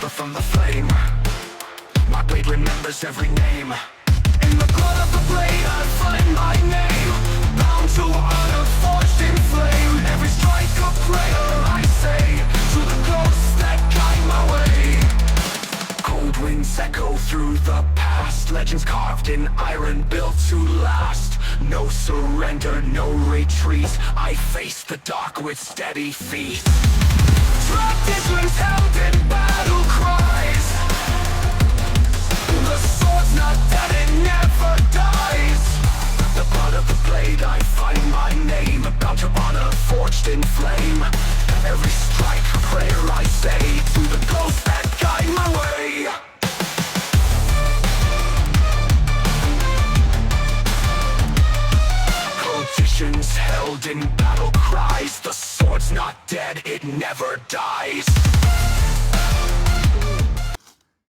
never from the flame. My blade remembers every name. In the blood of the blade I find my name. Bound to honor, forged in flame. Every strike a prayer I say to the ghosts that guide my way. Cold winds echo through the past. Legends carved in iron, built to last. No surrender, no retreat. I face the dark with steady feet. Traditions held in battle cries. The sword's not dead, it never dies. The blood of the blade, I find my name. Bound to honor, forged in flame. Every strike a prayer I say to the ghosts that guide my way. Traditions held in battle cries. The sword's not dead, it never dies.